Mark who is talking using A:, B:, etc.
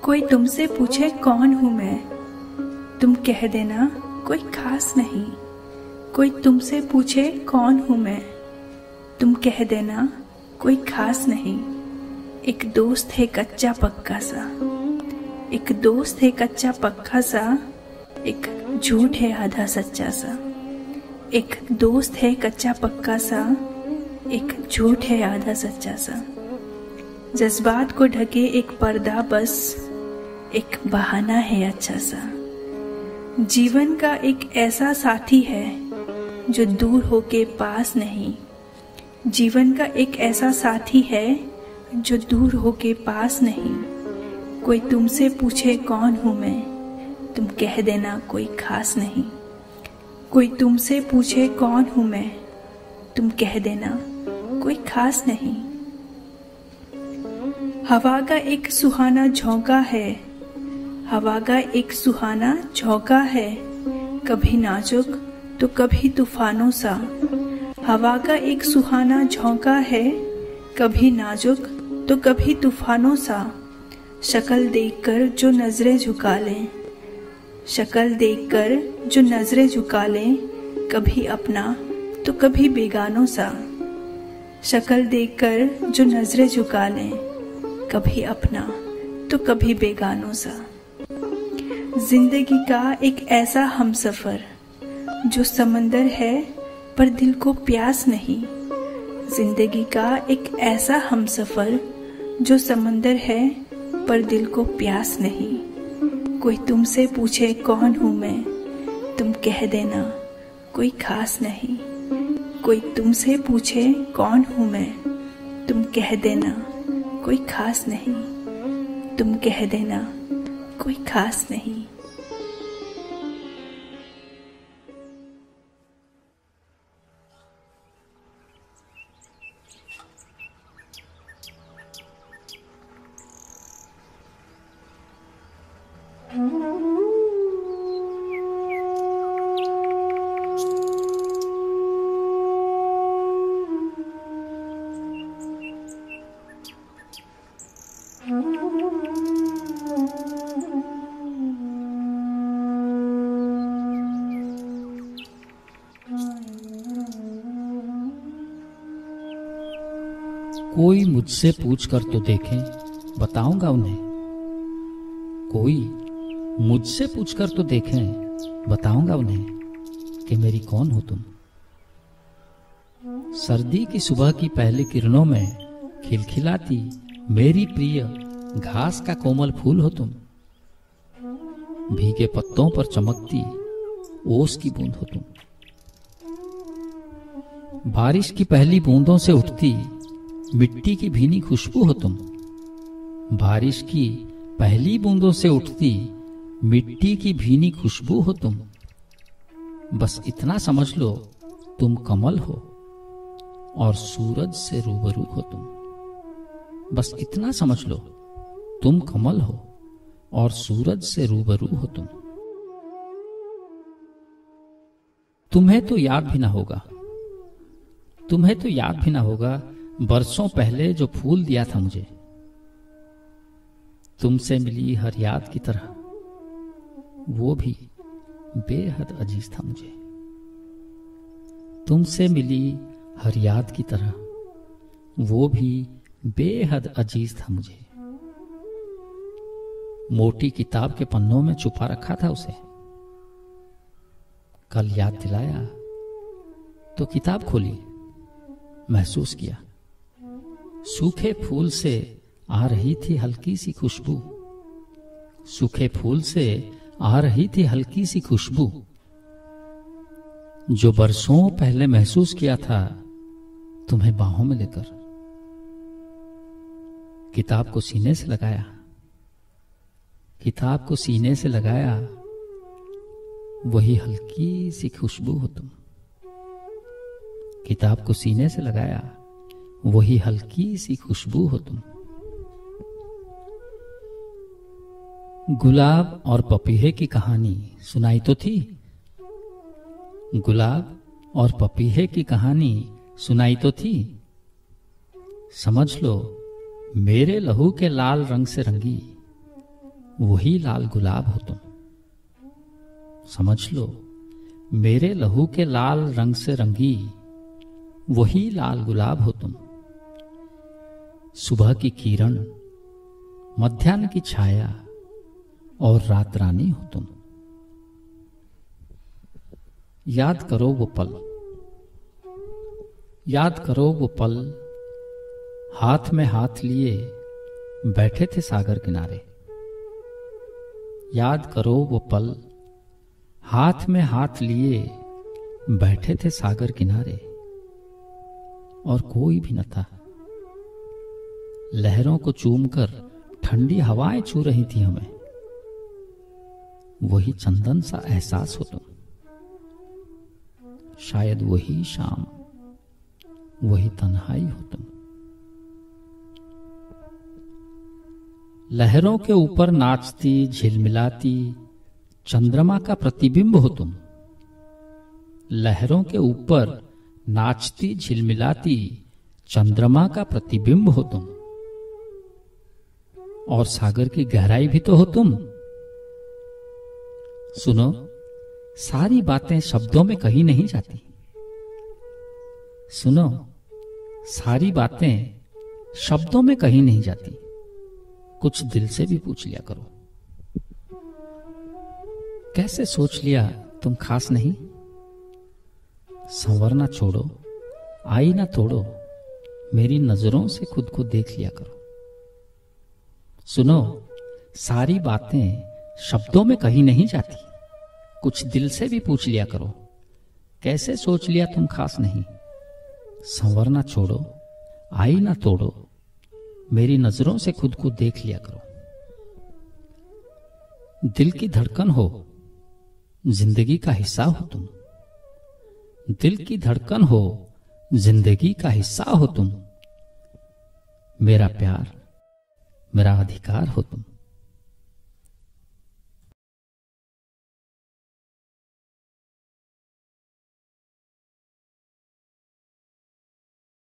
A: कोई तुमसे पूछे कौन हूं मैं, तुम कह देना कोई खास नहीं। कोई तुमसे पूछे कौन हूं मैं, तुम कह देना कोई खास नहीं। एक दोस्त है कच्चा पक्का सा, एक दोस्त है कच्चा पक्का सा, एक झूठ है आधा सच्चा सा। एक दोस्त है कच्चा पक्का सा, एक झूठ है आधा सच्चा सा। जज्बात को ढके एक पर्दा बस, एक बहाना है अच्छा सा। जीवन का एक ऐसा साथी है जो दूर होके पास नहीं। जीवन का एक ऐसा साथी है जो दूर होके पास नहीं। कोई तुमसे पूछे कौन हूं मैं, तुम कह देना कोई खास नहीं। कोई तुमसे पूछे कौन हूं मैं, तुम कह देना कोई खास नहीं। हवा का एक सुहाना झोंका है, हवा का एक सुहाना झोंका है, कभी नाजुक तो कभी तूफानों सा। हवा का एक सुहाना झोंका है, कभी नाजुक तो कभी तूफानों सा। शक्ल देखकर जो नजरें झुका लें, शक्ल देखकर जो नजरें झुका लें, कभी अपना तो कभी बेगानों सा। शक्ल देखकर जो नजरें झुका लें, कभी अपना तो कभी बेगानों सा। जिंदगी का एक ऐसा हमसफर जो समंदर है पर दिल को प्यास नहीं। जिंदगी का एक ऐसा हमसफर जो समंदर है पर दिल को प्यास नहीं। कोई तुमसे पूछे कौन हूं मैं, तुम कह देना कोई खास नहीं। कोई तुमसे पूछे कौन हूं मैं, तुम कह देना कोई खास नहीं। तुम कह देना कोई खास नहीं।
B: कोई मुझसे पूछ कर तो देखे, बताऊंगा उन्हें। कोई मुझसे पूछ कर तो देखें, बताऊंगा उन्हें कि मेरी कौन हो तुम। सर्दी की सुबह की पहली किरणों में खिलखिलाती मेरी प्रिय घास का कोमल फूल हो तुम। भीगे पत्तों पर चमकती ओस की बूंद हो तुम। बारिश की पहली बूंदों से उठती मिट्टी की भीनी खुशबू हो तुम। बारिश की पहली बूंदों से उठती मिट्टी की भीनी खुशबू हो तुम। बस इतना समझ लो तुम कमल हो और सूरज से रूबरू हो तुम। बस इतना समझ लो तुम कमल हो और सूरज से रूबरू हो तुम। तुम्हें तो याद भी ना होगा, तुम्हें तो याद भी ना होगा बरसों पहले जो फूल दिया था मुझे। तुमसे मिली हर याद की तरह वो भी बेहद अजीज था मुझे। तुमसे मिली हर याद की तरह वो भी बेहद अजीज था मुझे। मोटी किताब के पन्नों में छुपा रखा था उसे। कल याद दिलाया तो किताब खोली, महसूस किया सूखे फूल से आ रही थी हल्की सी खुशबू। सूखे फूल से आ रही थी हल्की सी खुशबू, जो बरसों पहले महसूस किया था तुम्हें बाहों में लेकर। किताब को सीने से लगाया, किताब को सीने से लगाया, वही हल्की सी खुशबू हो तुम। किताब को सीने से लगाया, वही हल्की सी खुशबू हो तुम। गुलाब और पपीहे की कहानी सुनाई तो थी। गुलाब और पपीहे की कहानी सुनाई तो थी। समझ लो मेरे लहू के लाल रंग से रंगी वही लाल गुलाब हो तुम। समझ लो, मेरे लहू के लाल रंग से रंगी वही लाल गुलाब हो तुम। सुबह की किरण, मध्याह्न की छाया और रात रानी हो तुम। याद करो वो पल, याद करो वो पल, हाथ में हाथ लिए बैठे थे सागर किनारे। याद करो वो पल, हाथ में हाथ लिए बैठे थे सागर किनारे, और कोई भी न था। लहरों को चूमकर ठंडी हवाएं छू रही थी हमें। वही चंदन सा एहसास हो तुम। शायद वही शाम, वही तन्हाई हो तुम। लहरों के ऊपर नाचती झिलमिलाती चंद्रमा का प्रतिबिंब हो तुम। लहरों के ऊपर नाचती झिलमिलाती चंद्रमा का प्रतिबिंब हो तुम। और सागर की गहराई भी तो हो तुम। सुनो, सारी बातें शब्दों में कही नहीं जाती। सुनो, सारी बातें शब्दों में कही नहीं जाती। कुछ दिल से भी पूछ लिया करो। कैसे सोच लिया तुम खास नहीं? संवरना छोड़ो, आईना तोड़ो, मेरी नजरों से खुद को देख लिया करो। सुनो, सारी बातें शब्दों में कही नहीं जाती। कुछ दिल से भी पूछ लिया करो। कैसे सोच लिया तुम खास नहीं? संवरना छोड़ो, आईना तोड़ो, मेरी नजरों से खुद को देख लिया करो। दिल की धड़कन हो, जिंदगी का हिस्सा हो तुम। दिल की धड़कन हो, जिंदगी का हिस्सा हो तुम। मेरा प्यार, मेरा अधिकार हो तुम।